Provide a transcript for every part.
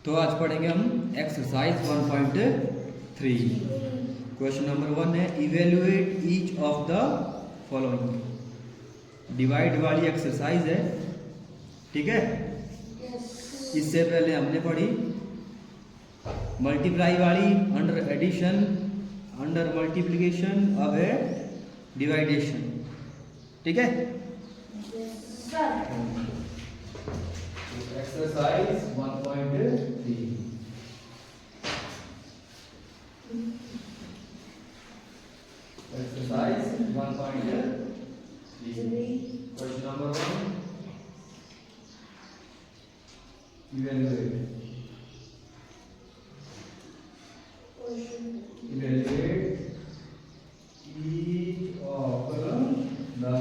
तो आज पढ़ेंगे हम एक्सरसाइज 1.3। क्वेश्चन नंबर 1 है evaluate each of the following. Divide वाली एक्सरसाइज है, ठीक है। इससे पहले हमने पढ़ी मल्टीप्लाई वाली अंडर एडिशन, अंडर मल्टीप्लिकेशन, अब है डिवाइडेशन, ठीक है। Exercise 1.3 exercise 1.3 question number 1 evaluate each of the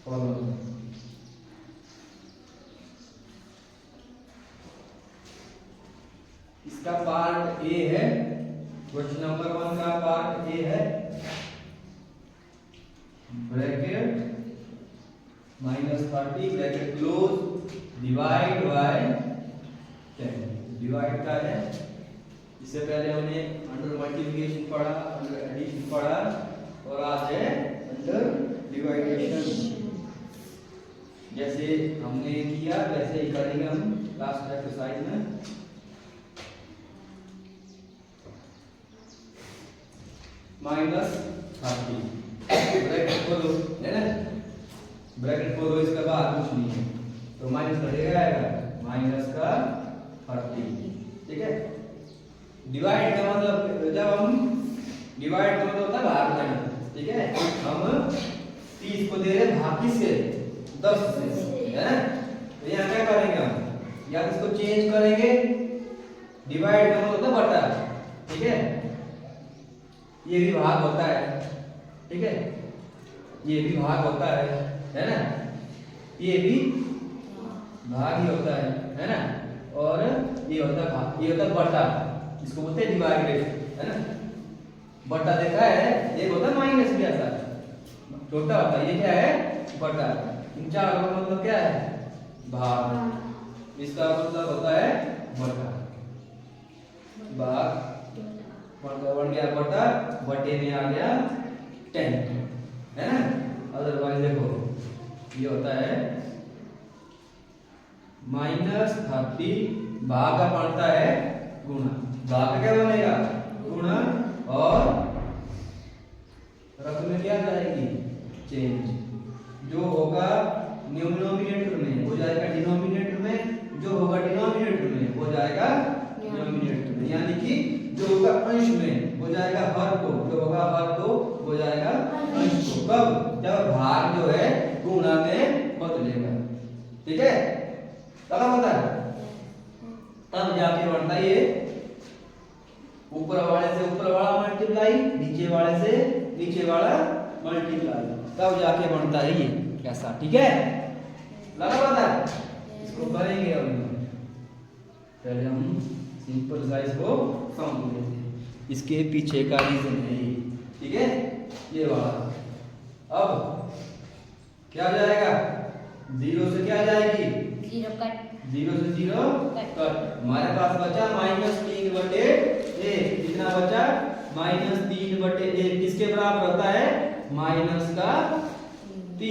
following। इसका पार्ट ए है, क्वेश्चन नंबर 1 का पार्ट ए है bracket -30 bracket close divide by 10। Divide का है, इससे पहले हमने अंडर मल्टीप्लिकेशन पढ़ा, अंडर एडिशन पढ़ा और आज है अंडर डिवाइडेशन। जैसे हमने किया वैसे ही करेंगे हम लास्ट एक्सरसाइज में। -30 ब्रैकेट खोलो, है ना, ब्रैकेट खोलो, इसके बाद कुछ नहीं है तो माइनस कटेगा, आएगा -30, ठीक है। डिवाइड का मतलब, जब हम डिवाइड का मतलब होता है भाग देना, ठीक है। हम 30 को दे रहे भाग किससे, 10 से, है ना। तो यहाँ क्या करेंगे हम, या इसको चेंज करेंगे, डिवाइड का मतलब होता है बटा, ठीक है। ये भी भाग होता है, ठीक है, ये भी भाग होता है ना, ये भी भाग ही होता है ना। और ये होता है भाग, ये होता है बटा, इसको बोलते हैं डिवाइडेड, है ना। बटा देखा है, एक होता है माइनस भी ऐसा छोटा होता है, ये क्या है, बटा। इन चारों का मतलब क्या है, भाग। इसका मतलब होता है बटा, भाग बन गया बटा, बटे में आ गया 10, है ना। अदरवाइज देखो ये होता है -30 भाग का पड़ता है गुणा, भाग का क्या बनेगा, गुणा, और रकम में क्या जाएगी, चेंज। जो होगा न्यूमरेटर में हो जाएगा डिनोमिनेटर में, जो होगा डिनोमिनेटर में हो जाएगा न्यूमरेटर में, यानी कि जो होगा अंश में हो जाएगा हर को, जो होगा हर को हो जाएगा अंश को। कब, जब भाग जो है गुणा में बदलेगा, ठीक है। चला पता है, तब जाके बनता है ये ऊपर वाले से ऊपर वाला मल्टीप्लाई, नीचे वाले से नीचे वाला मल्टीप्लाई, तब जाके बनता है ये ऐसा, ठीक है। लगा पता है, इसको करेंगे अभी। पहले हम सिंपल साइज को समझ लेते हैं, इसके पीछे का रीजन है ये, ठीक है, ये वाला। अब क्या जाएगा, 0 से क्या जाएगी, 0 कट, 0 से 0 कट। हमारे पास बचा -3/1, कितना बचा, -3/1, किसके बराबर होता है, -3,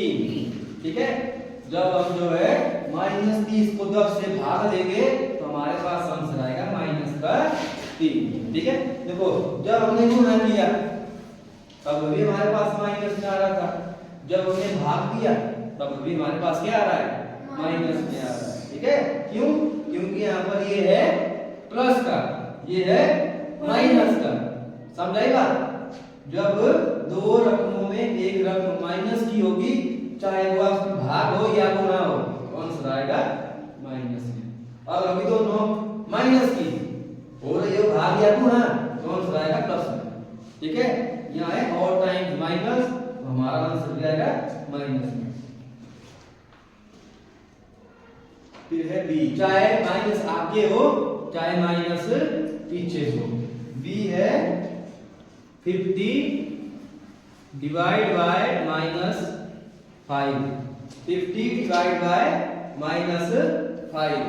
ठीक है। जब हम जो है -30 को 10 से भाग देंगे तो हमारे पास आंसर आएगा -3, ठीक है। देखो जब हमने गुणा किया तब भी हमारे पास माइनस में आ रहा था, जब हमने भाग दिया तब भी हमारे पास क्या आ रहा है, माइनस में आ रहा है, ठीक है। क्यों, क्योंकि यहाँ पर ये है प्लस का, ये है माइनस का, समझाई बात। जब दो रकमों में एक रकम माइनस की होगी, चाहे वो भाग हो या गुणा हो, आंसर आएगा माइनस में। और अभी दोनों माइनस की हो रही हो, भाग या गुणा, तो आंसर आएगा प्लस में, ठीक है। यहाँ है और टाइम्स माइनस, तो हमारा आंसर क्या आएगा, माइनस में। फिर है बी, चाहे माइनस आगे हो चाहे माइनस पीछे हो। बी है 50 divide by -5, 50 divide by -5।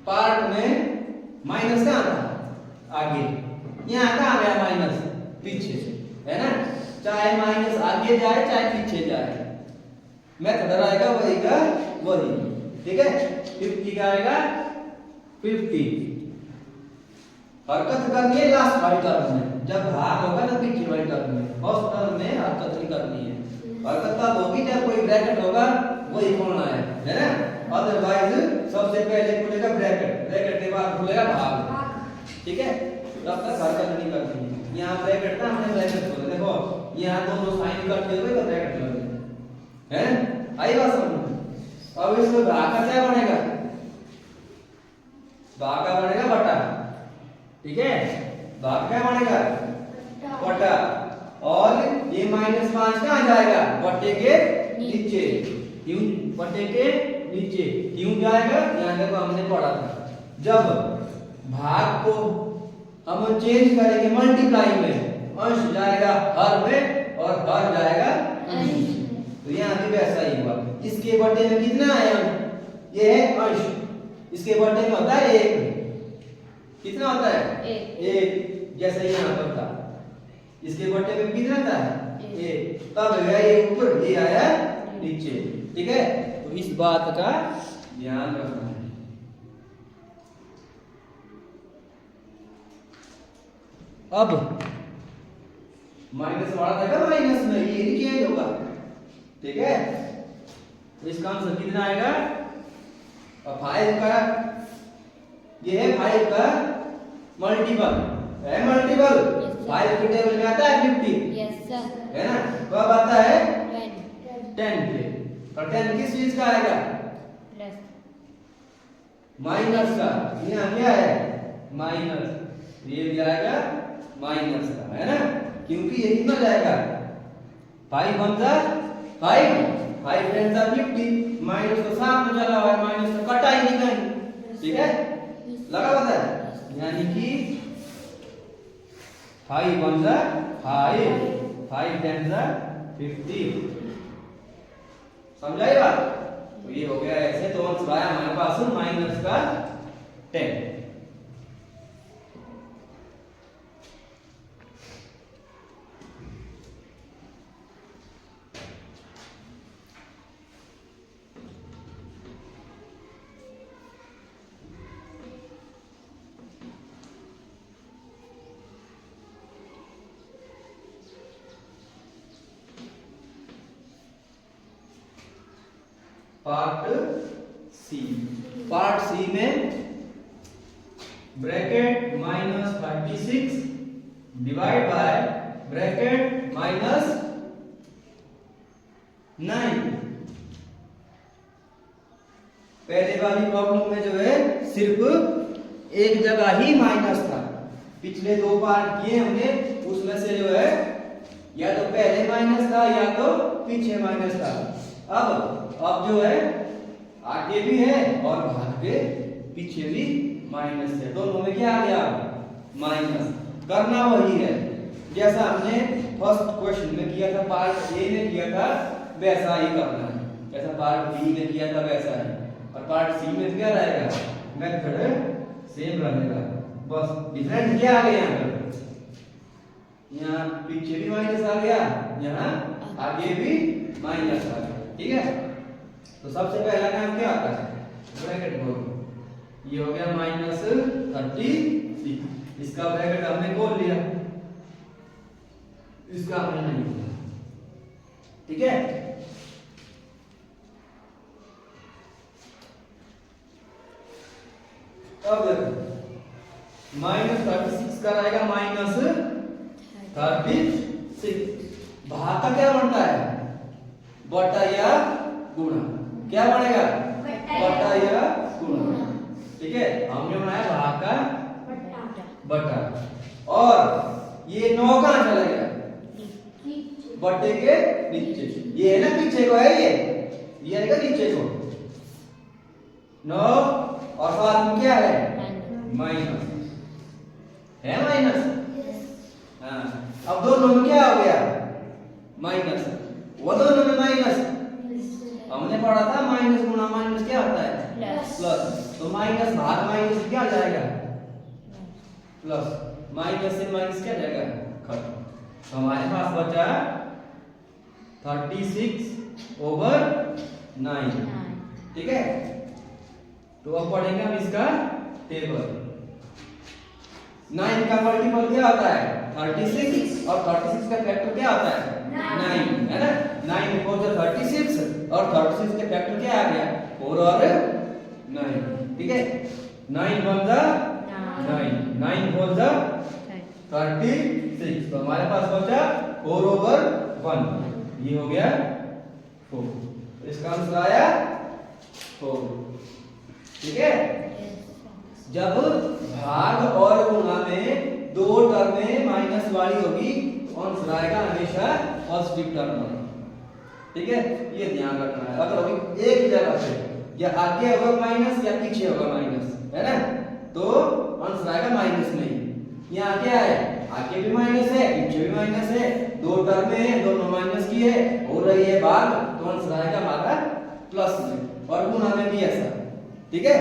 Part में माइनस कहाँ था? आगे। यहाँ कहाँ गया माइनस? पीछे, है ना? चाहे माइनस आगे जाए चाहे पीछे जाए, मेथड आएगा वही का वही। ठीक है, 50 का आएगा 50। हरकत करनी है लास्ट वाली टर्म में, जब भाग होगा ना पीछे वाली टर्म में, फर्स्ट टर्म में हरकत नहीं करनी है। हरकत तब होगी जब कोई ब्रैकेट होगा वही खोलना है ना? अदरवाइज सबसे पहले खुलेगा ब्रैकेट, ब्रैकेट के बाद खुलेगा भाग। ठीक है, तब तक हरकत नहीं करनी है। यहाँ ब्रैकेट था, हमने ब्रैकेट खोला, देखो यहाँ दोनों साइन करते हुए तो ब्रैकेट लग गया, है? आई बात समझ? अब इसमें भाग का क्या बनेगा? भाग का बनेगा बटा। ठीक है, भाग क्या बनेगा? बटा। और ये -5 कहाँ जाएगा? बटे के नीचे। क्यों बटे के नीचे क्यों जाएगा? यहाँ देखो हमने पढ़ा था, जब भाग को हम चेंज करेंगे मल्टीप्लाई में, अंश जाएगा हर में और हर जाएगा अंश। तो यहाँ भी वैसा ही हुआ। इसके बटे में कितना है अंश? ये है अंश, इसके बटे में होता है 1। कितना होता है? 1। जैसे यहाँ पर था, इसके बटे में कितना था? 1। तब गया ये ऊपर, ये आया नीचे। ठीक है, तो इस बात का ध्यान रखना है। अब माइनस वाला था माइनस में, ये नहीं चेंज होगा। ठीक है, तो इसका आंसर कितना आएगा? 5 का, ये है 5 का मल्टीपल, है मल्टीपल। 5 के टेबल में आता है 50। यस सर, है ना? कब आता है? 10 पे। और 10 किस चीज का आएगा? प्लस माइनस का। यहाँ क्या है? माइनस। ये भी आएगा माइनस का, है ना? क्योंकि ये कितना जाएगा? 5 1 जा 5, 5 10 जा 50। माइनस तो साथ में चला हुआ है, माइनस तो कटा ही नहीं कहीं। ठीक है, लगा पता है? यानी कि 5 1 जा 5, 5 10 जा 50। समझाई बात? तो ये हो गया ऐसे। तो आंसर आया हमारे पास माइनस का 10। पार्ट सी। पार्ट सी में ब्रैकेट -36 डिवाइड बाय ब्रैकेट -9। पहले वाली प्रॉब्लम में जो है सिर्फ एक जगह ही माइनस था। पिछले 2 पार्ट किए हमने, उसमें से जो है या तो पहले माइनस था या तो पीछे माइनस था। अब जो है आगे भी है और भाग के पीछे भी माइनस है, दोनों में क्या आ गया? माइनस। करना वही है जैसा हमने फर्स्ट क्वेश्चन में किया था, पार्ट ए में किया था, वैसा ही करना है। जैसा पार्ट बी में किया था वैसा ही। और पार्ट सी में क्या रहेगा? मेथड सेम रहेगा, बस डिफरेंट क्या आ गया? यहाँ पीछे भी माइनस आ गया, यहाँ आगे भी माइनस आ गया। ठीक है, तो सबसे पहला काम क्या आता है? ब्रैकेट खोलो। ये हो गया -36, इसका ब्रैकेट हमने खोल लिया, इसका हमने नहीं खोला। ठीक है, अब देखो -36 का रहेगा -36। भाग का क्या बनता है? बटा या गुणा। क्या बनेगा? बटा या गुणा। ठीक है, हमने बनाया भाग का बटा। और ये 9 कहाँ चला गया? बटे के नीचे। ये है ना पीछे को, है ये है का नीचे को 9, और साथ में क्या है? माइनस है, माइनस। हाँ, अब दोनों में क्या हो गया? माइनस। वो दोनों में माइनस। हमने पढ़ा था माइनस गुणा माइनस क्या होता है? प्लस। तो माइनस भाग माइनस क्या आ जाएगा प्लस, माइनस से माइनस क्या जाएगा खत्म। तो हमारे पास बचा 36/9। ठीक है, तो अब पढ़ेंगे हम इसका टेबल। 9 का मल्टीपल क्या होता है 36 और 36 का फैक्टर क्या होता है 9, है ना। 9 4 जा 36 और 36 के फैक्टर क्या आ गया 4 और 9। ठीक है, 9 1 जा 9, 9 4 जा 36। तो हमारे पास बचा 4/1, ये हो गया 4। इसका आंसर आया 4। ठीक है, जब भाग और गुणा में दो टर्में माइनस वाली होगी तो आंसर आएगा हमेशा पॉजिटिव टर्म। ठीक है, ये ध्यान रखना है। अगर होगी एक ही जगह पे या आगे होगा माइनस या पीछे होगा माइनस, है ना, तो आंसर आएगा माइनस में ही। यहाँ क्या है आगे भी माइनस है पीछे भी माइनस है, दो टर्में हैं दोनों माइनस की है, हो रही है भाग, तो आंसर आएगा हमारा प्लस में। और गुणा में भी ऐसा। ठीक है,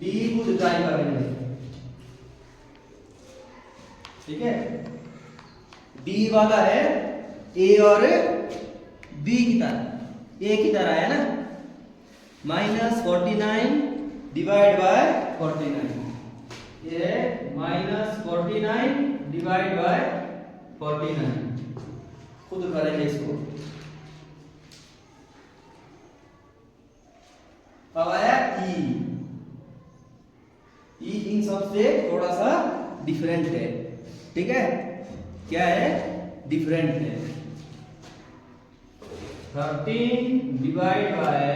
डी को ट्राई करेंगे। ठीक है, डी वाला है ए और बी की तरह, ए की तरह है ना, -49 डिवाइड बाय 49। ये -49 डिवाइड बाय 49 खुद करेंगे इसको। अब आया ई इन सबसे थोड़ा सा डिफरेंट है। ठीक है, क्या है डिफरेंट है। 13 divide by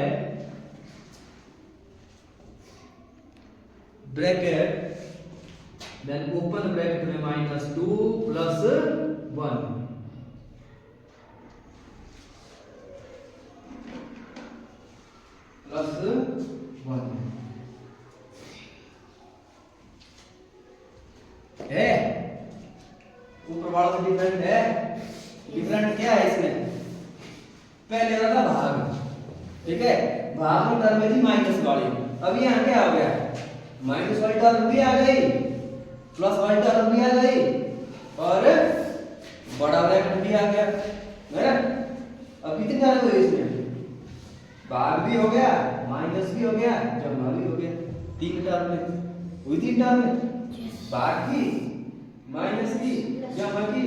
bracket then open bracket में -2 + 1 + 1 है। ऊपर वाला से डिफरेंट है। डिफरेंट क्या है इसमें, पहले वाला था भाग। ठीक है, भाग में टर्म में थी माइनस वाली, अब यहाँ क्या हो गया माइनस वाली टर्म भी आ गई, प्लस वाली टर्म भी आ गई और बड़ा ब्रैकेट भी आ गया, है ना। अब कितनी टर्म हुई इसमें, भाग भी हो गया माइनस भी हो गया जमा भी हो गया। 3 टर्म हुई, 3 टर्म भाग की माइनस की जमा की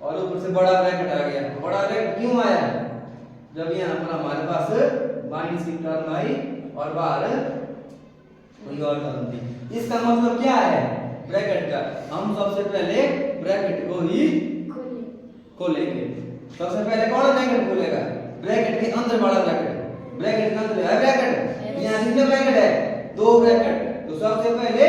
और ऊपर से बड़ा ब्रैकेट आ गया। बड़ा ब्रैकेट क्यों आया, जब यहाँ पर हमारे पास माइनस की टर्म आई और बाहर कोई और टर्म थी। इसका मतलब क्या है ब्रैकेट का, हम सबसे पहले ब्रैकेट को ही खोलेंगे। सबसे पहले कौन ब्रैकेट खोलेगा, ब्रैकेट के अंदर वाला ब्रैकेट, ब्रैकेट के अंदर है ब्रैकेट, यहाँ कितने ब्रैकेट है 2 ब्रैकेट, तो सबसे पहले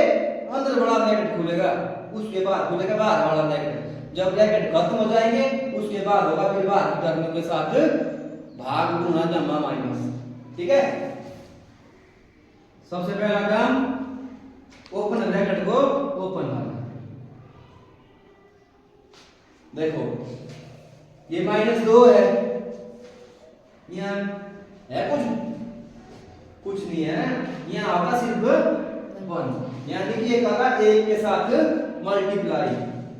अंदर बड़ा ब्रैकेट खुलेगा, उसके बाद खुलेगा बाहर वाला ब्रैकेट। जब ब्रैकेट खत्म हो जाएंगे उसके बाद होगा फिर बाहर की टर्म के साथ भाग गुणा जमा माइनस। ठीक है, सबसे पहला काम ओपन ब्रैकेट को ओपन करना। देखो ये -2 है, यहाँ है कुछ नहीं है, यहाँ होगा सिर्फ 1। यहाँ देखिए करा 1 के साथ मल्टीप्लाई,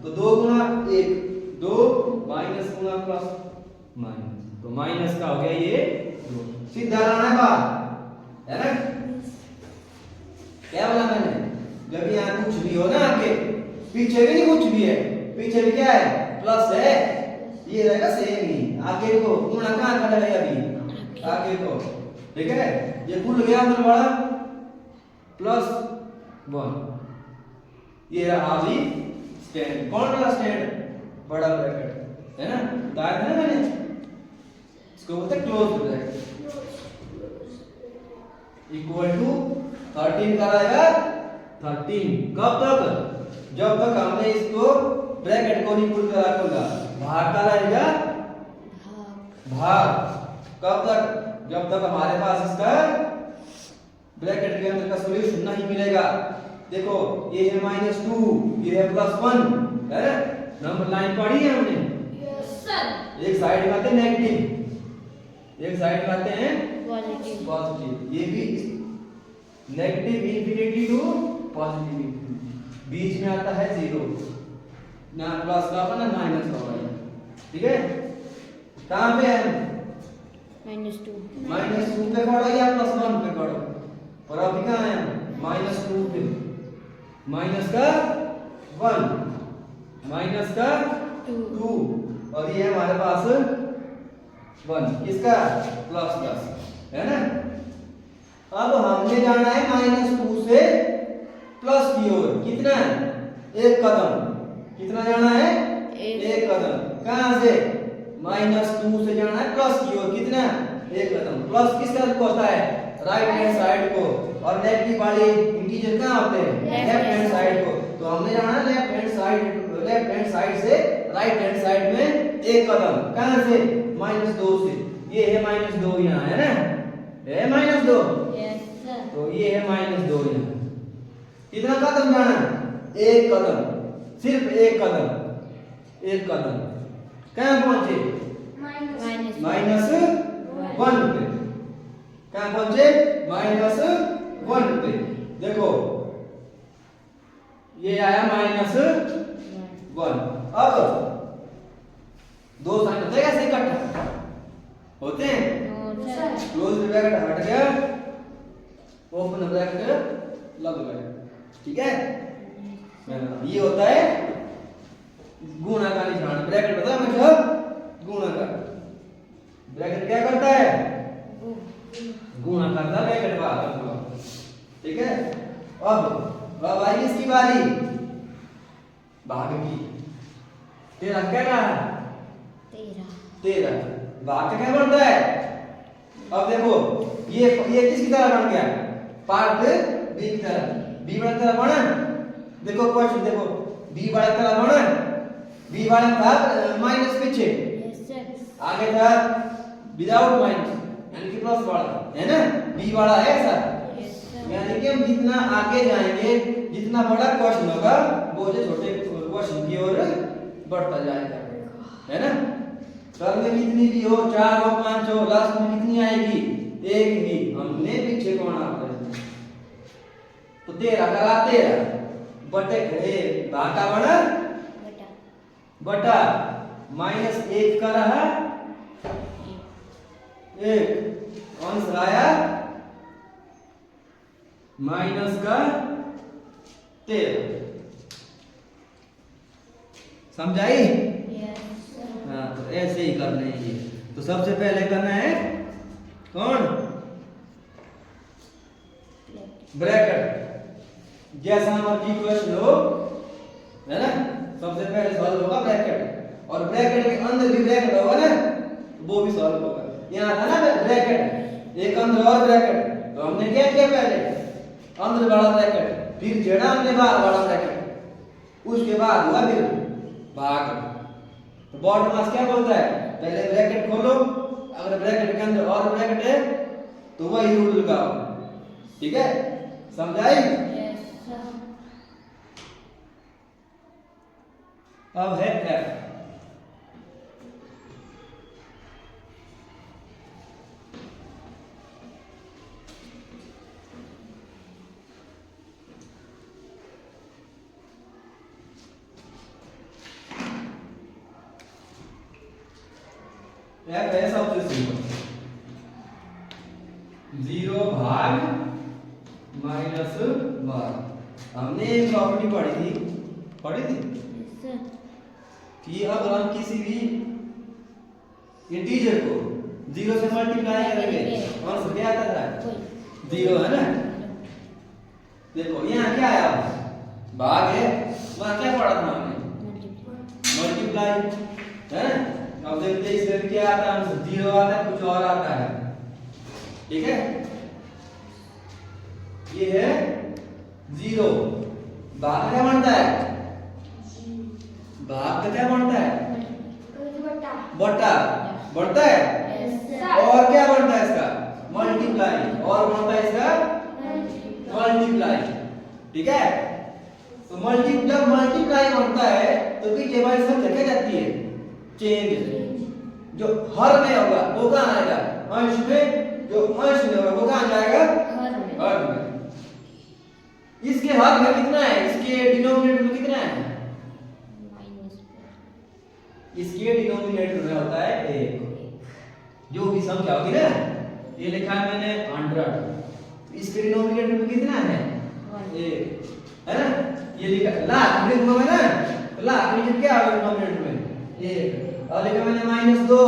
तो 2 गुणा 1 2 माइनस गुणा प्लस माइनस, तो माइनस का हो गया ये 2। सीधा लाना है बाहर, है ना। क्या बोला मैंने, जब यहाँ कुछ भी हो ना आगे पीछे भी नहीं कुछ भी है, पीछे भी क्या है प्लस है, ये रहेगा सेम ही। आगे को गुणा कहाँ खड़ा है अभी आगे को, ठीक है, ये खुल गया अंदर वाला +1, ये रहा अभी स्टैंड। कौन वाला स्टैंड, बड़ा ब्रैकेट, है ना, बताया था ना मैंने, इसको बोलते हैं क्लोज ब्रैकेट। इक्वल टू 13 का आएगा 13, कब तक, जब तक हमने इसको ब्रैकेट को नहीं खुल कर रखूंगा। भाग का रहेगा भाग, कब तक, जब तक हमारे पास इसका ब्रैकेट के अंदर का सॉल्यूशन नहीं मिलेगा। देखो ये है -2, ये है +1, है ना, नंबर लाइन पढ़ी है हमने। सर एक साइड में आते हैं नेगेटिव, एक साइड में आते हैं पॉजिटिव पॉजिटिव। ये भी negative infinity to positive infinity, बीच में आता है जीरो, ना प्लस का होगा ना माइनस का होगा, ठीक है। कहाँ पे है? -2 -2 पे खड़ो या +1 पे खड़ो, और अभी कहाँ है? -2 पे, माइनस का 1, माइनस का 2, और ये है हमारे पास 1, किसका? प्लस का, है ना। अब हमने जाना है -2 से प्लस की ओर, कितना? एक कदम। कितना जाना है? एक कदम। कहां से? -2 से जाना है प्लस की ओर, कितना? एक कदम। प्लस किस तरफ को होता है? राइट हैंड साइड को, और नेगेटिव वाले इंटीजर कहां होते हैं? लेफ्ट हैंड साइड को। तो हमने जाना है लेफ्ट हैंड साइड से राइट हैंड साइड में एक कदम। कहां से? -2 से। ये है -2 यहाँ, है ना, है -2। यस सर तो ये है -2 यहाँ। कितना कदम जाना है? एक कदम, सिर्फ एक कदम, एक कदम। कहां पहुंचे? -1 पे। कहां पहुंचे? -1 पे। देखो ये आया -1। अब दो साइन होते हैं कैसे इकट्ठा होते हैं? क्लोज ब्रैकेट हट गया, ओपन ब्रैकेट लग गया, ठीक है। ये होता है गुणा का निशान। ब्रैकेट पता है मुझे? गुणा का ब्रैकेट क्या करता है? गुणा करता है, ब्रैकेट बाहर करता, ठीक है। अब आई इसकी बारी भाग की। तेरा क्या रहा? 13। भाग का क्या बनता है? अब देखो ये किसकी तरह बन गया? पार्ट बी की तरह, बी वाला तरह बना। देखो क्वेश्चन देखो, बी वाला तरह बना, बी वाला था माइनस पीछे, आगे था विदाउट माइनस यानी कि प्लस वाला, है ना। बी वाला है ऐसा, यानी कि हम जितना आगे जाएंगे, जितना बड़ा क्वेश्चन होगा वो जो छोटे क्वेश्चन की ओर बढ़ता जाएगा, है ना। कर में कितनी भी हो, 4 हो 5 हो, लास्ट में कितनी आएगी? एक ही। हमने पीछे कौन आता है? तो 13 करा 13 बटे भागा बना बटा -1 का रहा 1, अंश आया माइनस का 13। समझाई? हाँ, तो ऐसे ही करना है ये। तो सबसे पहले करना है कौन? ब्रैकेट। जैसा मर्जी क्वेश्चन हो, है ना, सबसे पहले सॉल्व होगा ब्रैकेट, और ब्रैकेट के अंदर भी ब्रैकेट होगा ना, वो भी सॉल्व होगा। यहाँ था ना ब्रैकेट, एक अंदर और ब्रैकेट, तो हमने क्या किया? पहले अंदर वाला ब्रैकेट, फिर जोड़ा हमने बाहर वाला ब्रैकेट, उसके बाद हुआ फिर भाग। तो बॉटम मास क्या बोलता है? पहले ब्रैकेट खोलो, अगर ब्रैकेट के अंदर और ब्रैकेट है तो वही रूल लगाओ, ठीक है। समझाई? अब है F। F है सबसे सिंपल, 0 भाग -12। हमने एक प्रॉपर्टी पढ़ी थी कि अगर हम किसी भी इंटीजर को 0 से मल्टीप्लाई करेंगे आंसर क्या आता था? 0, है ना। देखो यहाँ क्या आया? भाग है, वहां क्या पढ़ा था हमने? मल्टीप्लाई, है ना। अब देखते हैं इसमें क्या आता है? 0 आता है, कुछ और आता है, ठीक है। ये है 0, भाग क्या बनता है? भाग का क्या बनता है? बट्टा बढ़ता है। और क्या बनता है इसका? मल्टीप्लाई। और बनता है इसका मल्टीप्लाई, ठीक है। तो जब मल्टीप्लाई बनता है तो पीछे वाली संख्या क्या जाती है? चेंज जो हर में होगा वो कहाँ आएगा, अंश में, जो अंश में होगा वो कहाँ जाएगा, हर में। इसके हर में कितना है, इसके डिनोमिनेटर में कितना है, इसके डिनोमिनेटर में होता है 1। जो भी संख्या होगी ना, ये लिखा है मैंने 100, इसके डिनोमिनेटर में कितना है 1, है ना। ये लिखा लाख में लिखूंगा मैं ना, लाख में क्या होगा डिनोमिनेटर में 1, और लिखा मैंने -2,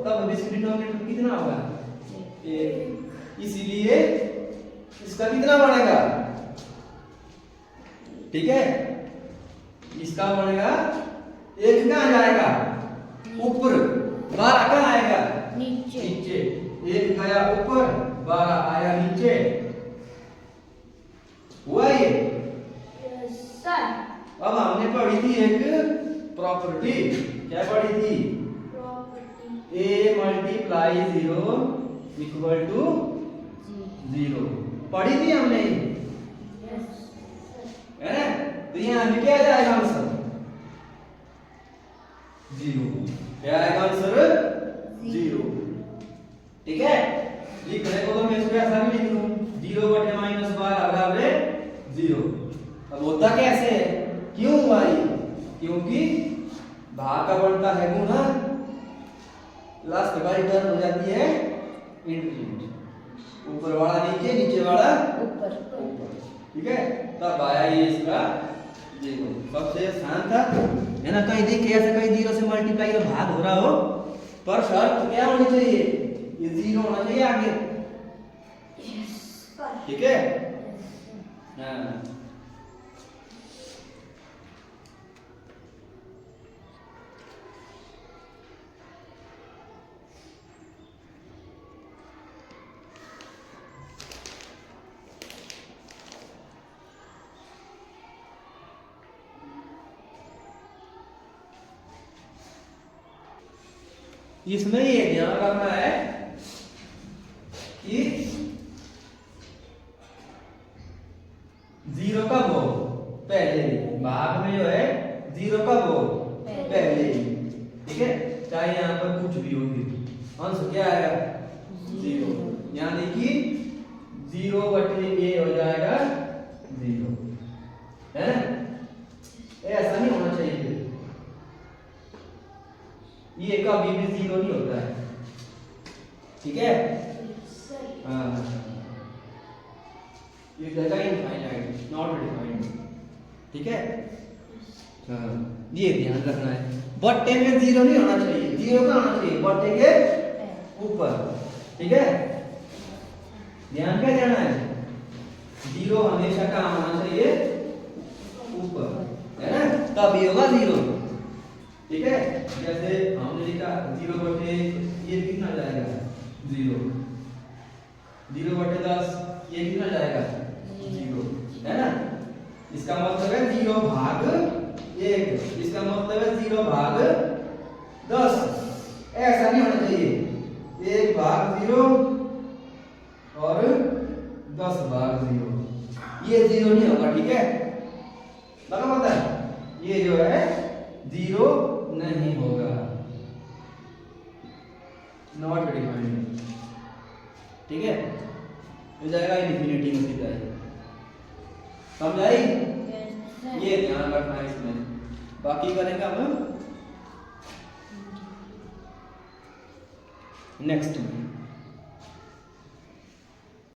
तब इसके डिनोमिनेटर में कितना होगा 1। इसीलिए इसका कितना बनेगा, ठीक है, इसका बनेगा 1 कहाँ जाएगा ऊपर, 12 कहाँ आएगा नीचे। 1 गया ऊपर, 12 आया नीचे, हुआ ये। अब हमने पढ़ी थी एक प्रॉपर्टी, क्या पढ़ी थी, a मल्टीप्लाई 0 इक्वल टू 0, पढ़ी थी हमने, है ना। तो यहाँ भी क्या जाएगा आंसर 0, क्या आएगा आंसर 0, ठीक है। लिखने को तो मैं इसको ऐसा भी लिख दूं, 0 बटे -12 बराबर 0। अब होता कैसे है, क्यों भाई, क्योंकि भाग का बढ़ता है गुणा, लास्ट वाली टर्म हो जाती है इंटीग्रेट, ऊपर वाला नीचे, नीचे वाला ऊपर, ठीक है। तब आया ये इसका, देखो सबसे आसान था, है ना। कहीं देखिए ऐसे कहीं 0 से मल्टीप्लाई और भाग हो रहा हो, पर शर्त क्या होनी चाहिए, ये 0 होना चाहिए आगे, ठीक है। हाँ, इसमें ये ध्यान रखना है कि 0 कब हो, पहले, भाग में जो है 0 कब हो, पहले, ठीक है। चाहे यहाँ पर कुछ भी होगी, आंसर क्या आएगा 0, यानी कि 0 बटे a हो जाएगा 0, है ना। ऐसा नहीं होना चाहिए, ये कभी भी 0 नहीं होता है, ठीक है। हाँ, ये जगह इनफाइनाइट नॉट डिफाइंड, ठीक है। हाँ, ये ध्यान रखना है, बट्टे में 0 नहीं होना चाहिए, 0 का होना चाहिए बट्टे के ऊपर, ठीक है। ध्यान क्या देना है, 0 हमेशा कहाँ होना चाहिए, ऊपर, है ना, तभी होगा 0, ठीक है। जैसे हमने लिखा 0 बटे, ये कितना जाएगा 0, 0 बटे 10, ये कितना जाएगा 0, है ना। इसका मतलब है 0 भाग 1, इसका मतलब है 0 भाग 10, ऐसा नहीं होना चाहिए, 1 भाग 0 और 10 भाग 0, ये 0 नहीं होगा, ठीक है। लगा पता है, ये जो है 0 नहीं होगा, नॉट डिफाइंड, ठीक है। हो जाएगा इनफिनिटी में सीधा है, समझाई। ये ध्यान रखना है इसमें, बाकी करेंगे हम नेक्स्ट में।